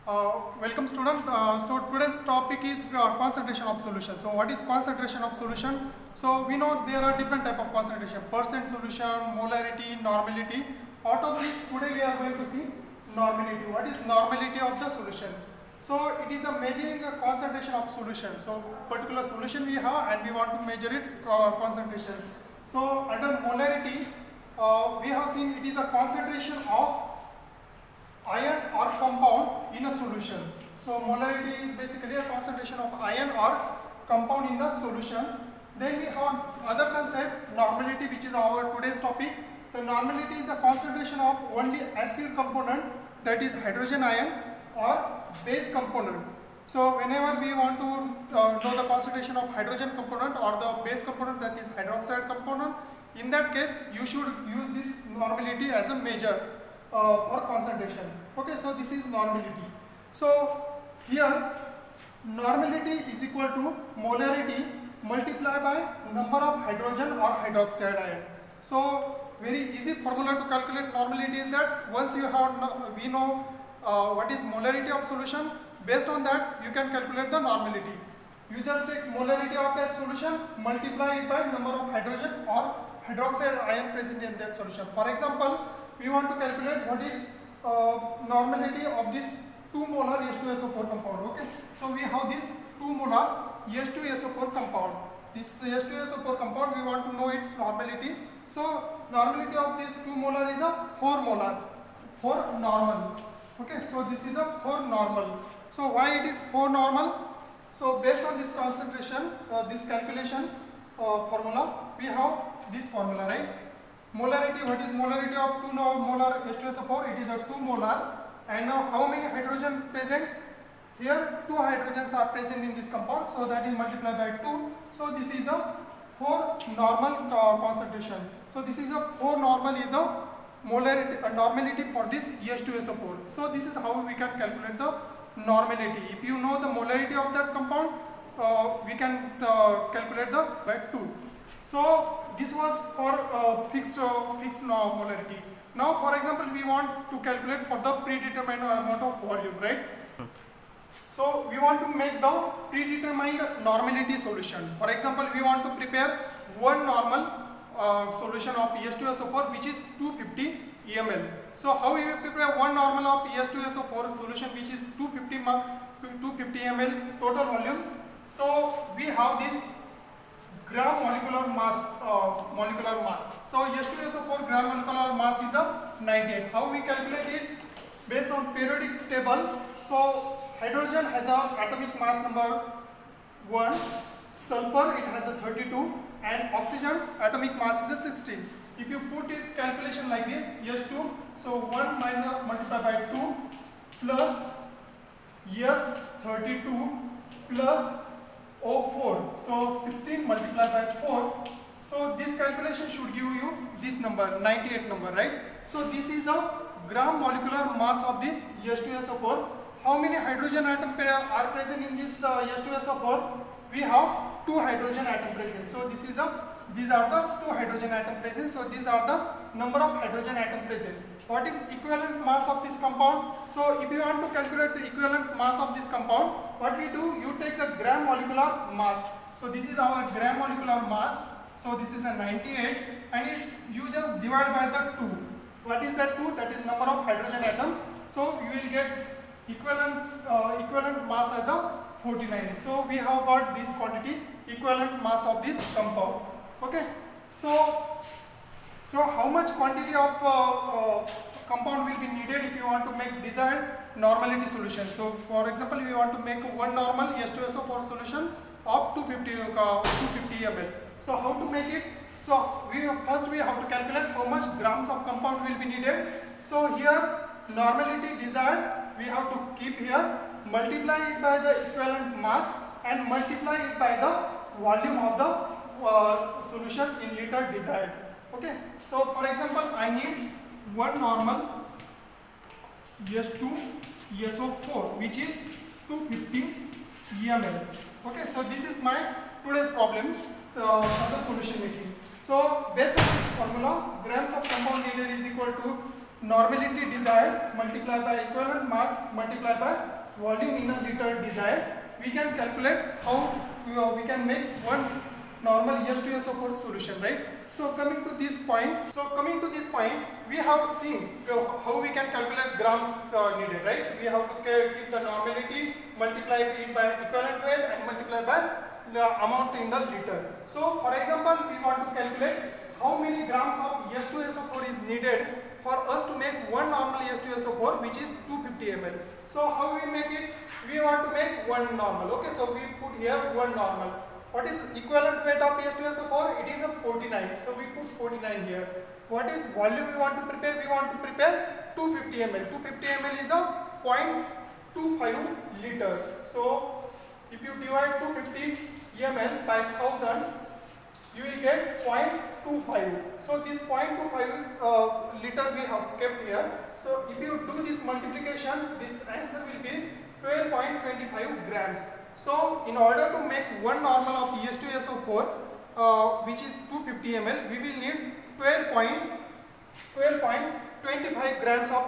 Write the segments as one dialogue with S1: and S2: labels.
S1: Welcome student. So today's topic is concentration of solution. So what is concentration of solution? So we know there are different type of concentration: percent solution, molarity, normality. Out of this, today we are going to see normality. What is normality of the solution? So it is a measuring a concentration of solution. So particular solution we have and we want to measure its concentration. So under molarity, we have seen it is a concentration of ion or compound in a solution. So molarity is basically a concentration of ion or compound in the solution. Then we have other concept, normality, which is our today's topic. The normality is a concentration of only acid component, that is hydrogen ion, or base component. So whenever we want to know the concentration of hydrogen component or the base component, that is hydroxide component, in that case you should use this normality as a measure for concentration. Okay, so this is normality. So here normality is equal to molarity multiplied by number of hydrogen or hydroxide ion. So very easy formula to calculate normality is that once you have we know what is molarity of solution, based on that you can calculate the normality. You just take molarity of that solution, multiply it by number of hydrogen or hydroxide ion present in that solution. For example, we want to calculate what is normality of this 2 molar H2SO4 compound. Okay, so we have this 2 molar H2SO4 compound. This H2SO4 compound, we want to know its normality. So normality of this 2 molar is a 4 molar, 4 normal. Okay, so this is a 4 normal. So why it is 4 normal? So based on this concentration, this calculation formula, we have this formula, right? Molarity, what is molarity of 2 molar H2SO4? It is a 2 molar. And now how many hydrogen present? Here 2 hydrogens are present in this compound, so that is multiplied by 2. So this is a 4 normal concentration. So this is a 4 normal is a molarity, normality for this H2SO4. So this is how we can calculate the normality. If you know the molarity of that compound, we can calculate the by 2. So this was for fixed molarity. Now for example, we want to calculate for the predetermined amount of volume, right? So we want to make the predetermined normality solution. For example, we want to prepare one normal solution of H2SO4 which is 250 ml. So how we will prepare one normal of H2SO4 solution which is 250 ml total volume. So we have this gram molecular mass. So H2SO4 gram molecular mass is a 98. How we calculate it? Based on periodic table. So hydrogen has a atomic mass number 1, sulfur it has a 32, and oxygen atomic mass is a 16. If you put it calculation like this, H2, so 1 minus multiplied by 2 plus S32 plus O4, so 16 multiplied by 4. So this calculation should give you this number, 98 number, right? So this is the gram molecular mass of this H2SO4. How many hydrogen atoms are present in this H2SO4? We have 2 hydrogen atoms present. So these are the 2 hydrogen atoms present. So these are the number of hydrogen atoms present. What is equivalent mass of this compound? So if you want to calculate the equivalent mass of this compound, what we do, you take the gram molecular mass. So this is our gram molecular mass. So this is a 98, and you just divide by the 2. What is that 2? That is number of hydrogen atom. So you will get equivalent mass as a 49. So we have got this quantity, equivalent mass of this compound. Okay. So how much quantity of compound will be needed if you want to make desired normality solution? So for example, we want to make one normal H2SO4 solution of 250 ml. So how to make it? So first we have to calculate how much grams of compound will be needed. So here normality desired, we have to keep here, multiply it by the equivalent mass and multiply it by the volume of the solution in liter desired. Okay, so for example, I need one normal H2SO4 which is 250 ml. Okay, so this is my today's problem for the solution making. So based on this formula, grams of compound needed is equal to normality desired multiplied by equivalent mass multiplied by volume in a liter desired, we can calculate how we can make one normal H2SO4 solution, right? So coming to this point, we have seen how we can calculate grams needed, right? We have to keep the normality, multiply it by equivalent weight and multiply by the amount in the liter. So for example, we want to calculate how many grams of H2SO4 is needed for us to make one normal H2SO4, which is 250 ml. So how we make it? We want to make one normal. Okay, so we put here one normal. What is equivalent weight of H2SO4? It is a 49. So we put 49 here. What is volume we want to prepare? We want to prepare 250 ml. 250 ml is a 0.25 liters. So if you divide 250 ml by 1000, you will get 0.25. So this 0.25 liter we have kept here. So if you do this multiplication, this answer will be 12.25 grams. So in order to make one normal of H2SO4, which is 250 ml, we will need 12.25 grams of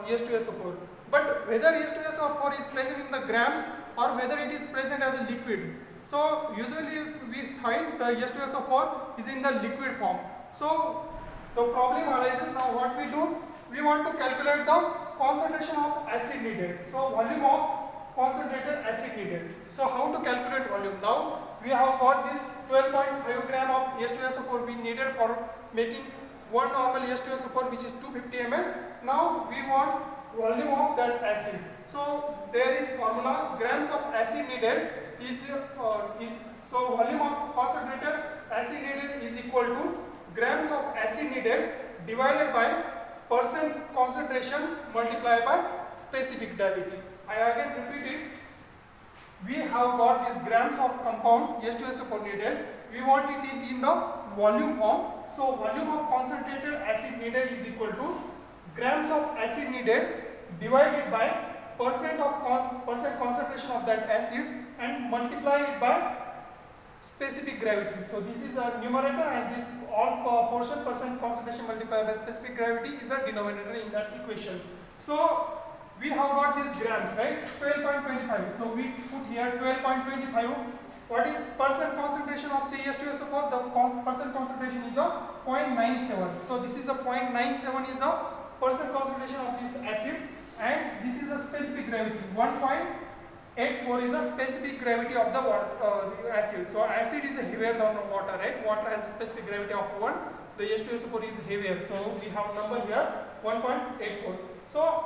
S1: H2SO4. But whether H2SO4 is present in the grams or whether it is present as a liquid. So usually we find the H2SO4 is in the liquid form. So the problem arises now. What we do? We want to calculate the concentration of acid needed. So volume of concentrated acid needed. So how to calculate volume? Now we have got this 12.5 gram of H2SO4 we needed for making one normal H2SO4, which is 250 ml. Now we want volume of that acid. So there is formula: grams of acid needed is so volume of concentrated acid needed is equal to grams of acid needed divided by percent concentration multiplied by specific gravity. I again repeat it. We have got these grams of compound H2SO4 needed. We want it in the volume form. So volume of concentrated acid needed is equal to grams of acid needed divided by percent concentration of that acid and multiply it by specific gravity. So this is a numerator and this all portion percent concentration multiplied by specific gravity is the denominator in that equation. So we have got these grams, right? 12.25. So we put here 12.25. What is percent concentration of the H2SO4? The percent concentration is a 0.97. So this is a 0.97 is the percent concentration of this acid, and this is a specific gravity. 1.84 is a specific gravity of the acid. So acid is heavier than water, right? Water has a specific gravity of 1. The H2SO4 is heavier. So we have number here 1.84. So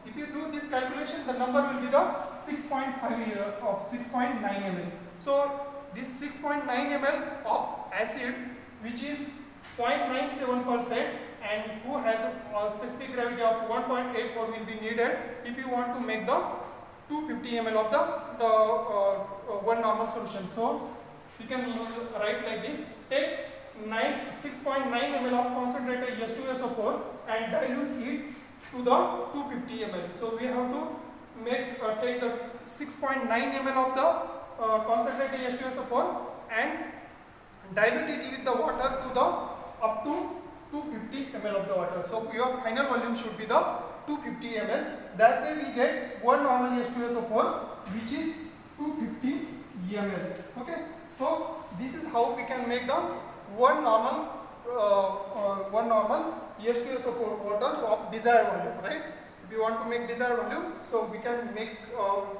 S1: if you do this calculation, the number will be the 6.5 of 6.9 ml. So this 6.9 ml of acid, which is 0.97% and who has a specific gravity of 1.84 will be needed if you want to make the 250 ml of the one normal solution. So you can write like this: take 6.9 ml of concentrated H2SO4 and dilute it to the 250 ml. So we have to take the 6.9 ml of the concentrated H2SO4 and dilute it with the water to the up to 250 ml of the water. So your final volume should be the 250 ml. That way we get one normal H2SO4 which is 250 ml. Okay. So this is how we can make the one normal H2SO4 water of desired volume, right? If you want to make desired volume, so we can make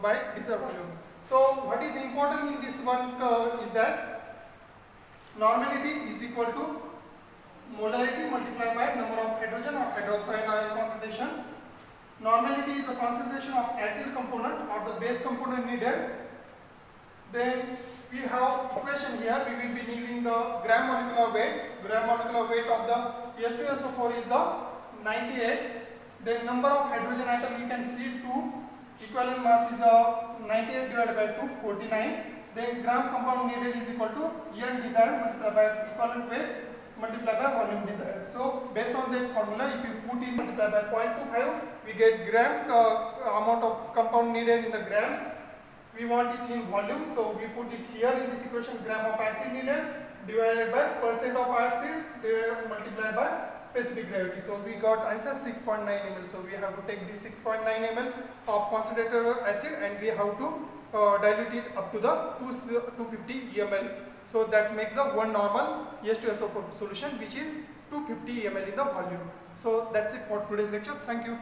S1: by desired volume. So what is important in this one is that normality is equal to molarity multiplied by number of hydrogen or hydroxide ion concentration. Normality is the concentration of acid component or the base component needed. Then we have equation here. We will be needing the gram molecular weight. Gram molecular weight of the H2SO4 is the 98. Then number of hydrogen atom we can see 2. Equivalent mass is 98 divided by 2, 49. Then gram compound needed is equal to N desired multiplied by equivalent weight multiplied by volume desired. So based on that formula, if you put in multiplied by 0.25, we get gram amount of compound needed in the grams. We want it in volume, so we put it here in this equation: gram of acid needed divided by percent of acid multiplied by specific gravity. So we got answer 6.9 ml. So we have to take this 6.9 ml of concentrated acid and we have to dilute it up to the 250 ml. So that makes the one normal H2SO4 solution, which is 250 ml in the volume. So that's it for today's lecture. Thank you.